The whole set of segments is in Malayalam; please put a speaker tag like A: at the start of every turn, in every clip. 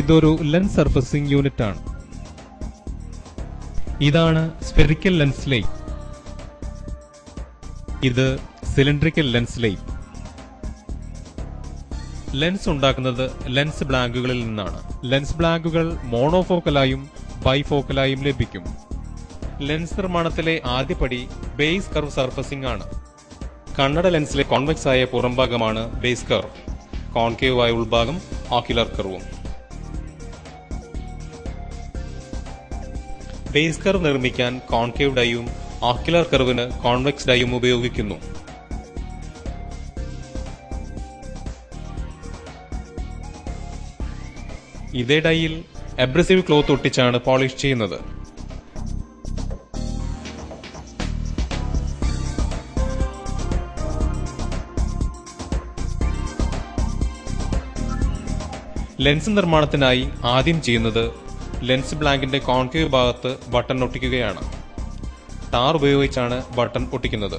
A: ഇതൊരു ലെൻസ് സർഫസിംഗ് യൂണിറ്റ് ആണ്. ഇതാണ് സ്ഫെറിക്കൽ ലെൻസ് ലൈറ്റ്. ഇത് സിലിണ്ടറിക്കൽ ലെൻസ് ലൈറ്റ്. ലെൻസ് ഉണ്ടാക്കുന്നത് ലെൻസ് ബ്ലാങ്കുകളിൽ നിന്നാണ്. ലെൻസ് ബ്ലാങ്കുകൾ മോണോഫോക്കലായും ബൈഫോക്കലായും ലഭിക്കും. ലെൻസ് നിർമ്മാണത്തിലെ ആദ്യപടി ബേസ് കർവ് സർഫസിംഗ് ആണ്. കണ്ണട ലെൻസിലെ കോൺവെക്സ് ആയ പുറംഭാഗമാണ് ബേസ് കർവ്, കോൺകേവ് ആയ ഉൾഭാഗം ഓക്യുലർ കർവും. ബേസ് കർവ് നിർമ്മിക്കാൻ കോൺകേവ് ഡൈയും ഓക്യുലർ കർവിന് കോൺവെക്സ് ഡൈയും ഉപയോഗിക്കുന്നു. ഇതേ ഡൈയിൽ അബ്രസീവ് ക്ലോത്ത് ഒട്ടിച്ചാണ് പോളിഷ് ചെയ്യുന്നത്. ലെൻസ് നിർമ്മാണത്തിനായി ആദ്യം ചെയ്യുന്നത് ലെൻസ് ബ്ലാങ്കിന്റെ കോൺകേവ് ഭാഗത്ത് ബട്ടൺ ഒട്ടിക്കുകയാണ്. ടാർ ഉപയോഗിച്ചാണ് ബട്ടൺ ഒട്ടിക്കുന്നത്.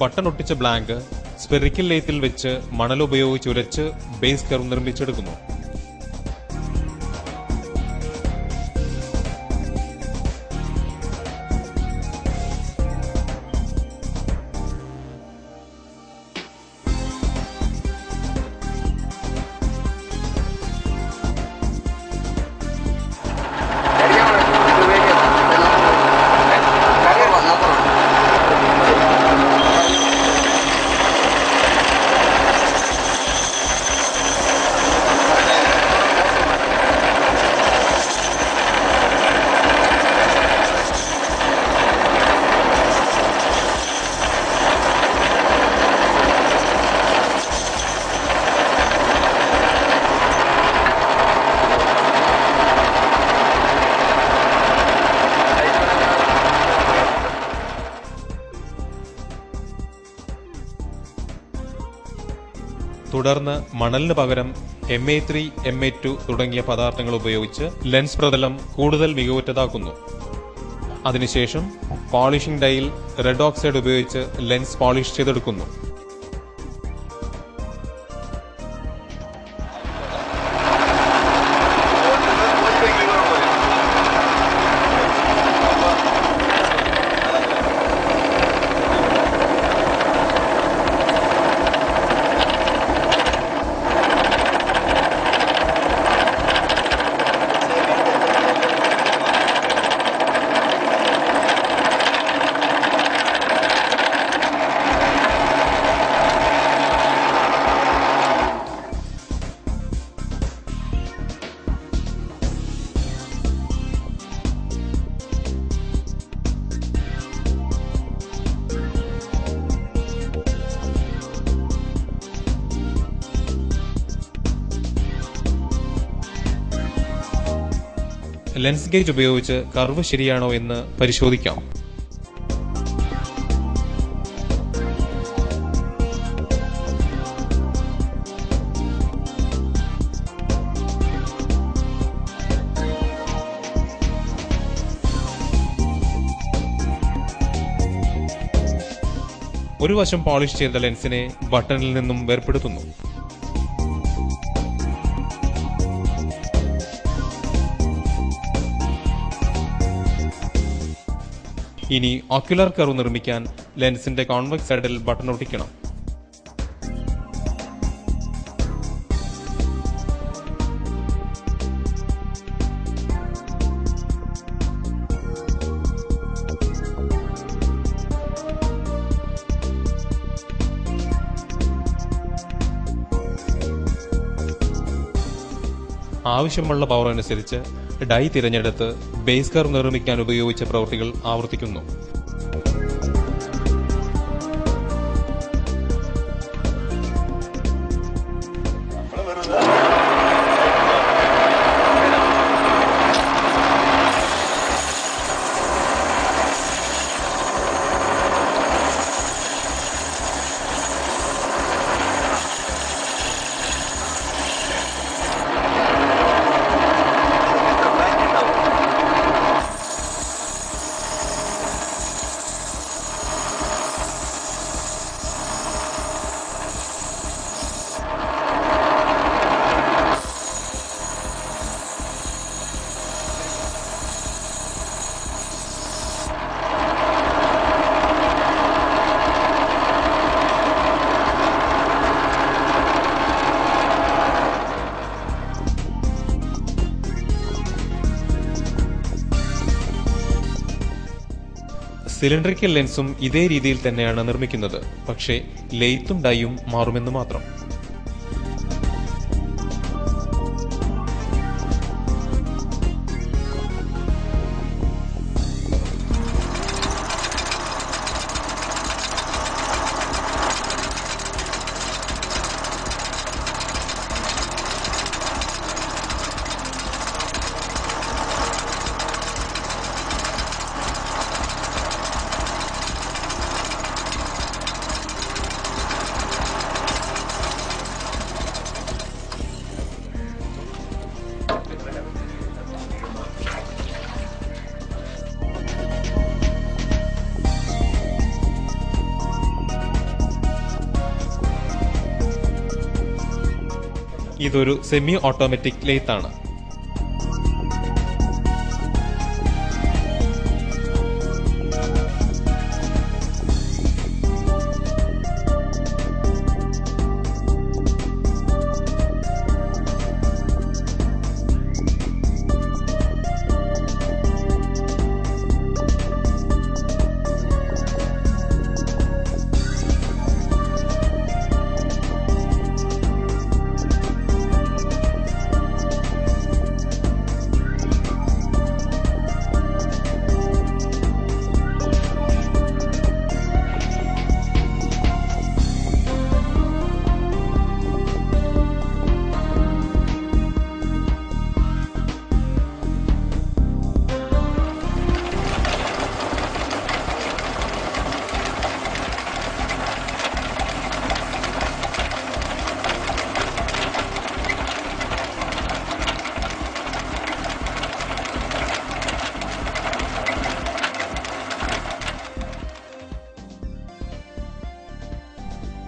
A: ബട്ടൺ ഒട്ടിച്ച ബ്ലാങ്ക് സ്ഫെറിക്കൽ ലേത്തിൽ വെച്ച് മണൽ ഉപയോഗിച്ച് ഉരച്ച് ബേസ് കർവ് നിർമ്മിച്ചെടുക്കുന്നു. തുടർന്ന് മണലിന് പകരം MA3, MA2 തുടങ്ങിയ പദാർത്ഥങ്ങൾ ഉപയോഗിച്ച് ലെൻസ് പ്രതലം കൂടുതൽ മികവുറ്റതാക്കുന്നു. അതിനുശേഷം പോളിഷിംഗ് ഡൈയിൽ റെഡ് ഓക്സൈഡ് ഉപയോഗിച്ച് ലെൻസ് പോളിഷ് ചെയ്തെടുക്കുന്നു. ലെൻസ് ഗേജ് ഉപയോഗിച്ച് കർവ് ശരിയാണോ എന്ന് പരിശോധിക്കാം. ഒരു വശം പോളിഷ് ചെയ്ത ലെൻസിനെ ബട്ടണിൽ നിന്നും വേർപെടുത്തുന്നു. ഇനി ഓക്യുലർ കർവ് നിർമ്മിക്കാൻ ലെൻസിന്റെ കോൺവെക്സ് സൈഡിൽ ബട്ടൺ ഒട്ടിക്കണം. ആവശ്യമുള്ള പവർ അനുസരിച്ച് ഡൈ തിരഞ്ഞെടുത്ത് ബേസ് കർവ് നിർമ്മിക്കാൻ ഉപയോഗിച്ച പ്രവൃത്തികൾ ആവർത്തിക്കുന്നു. സിലിണ്ടറിക്കൽ ലെൻസും ഇതേ രീതിയിൽ തന്നെയാണ് നിർമ്മിക്കുന്നത്. പക്ഷേ ലെയ്ത്തും ഡൈയും മാറുമെന്ന് മാത്രം. ഇതൊരു സെമി ഓട്ടോമാറ്റിക് ലെയ്ത്താണ്.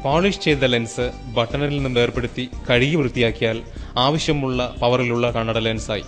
A: പോളിഷ് ചെയ്ത ലെൻസ് ബട്ടണിൽ നിന്ന് വേർപെടുത്തി കഴുകി വൃത്തിയാക്കിയാൽ ആവശ്യമുള്ള പവറിലുള്ള കണ്ണട ലെൻസായി.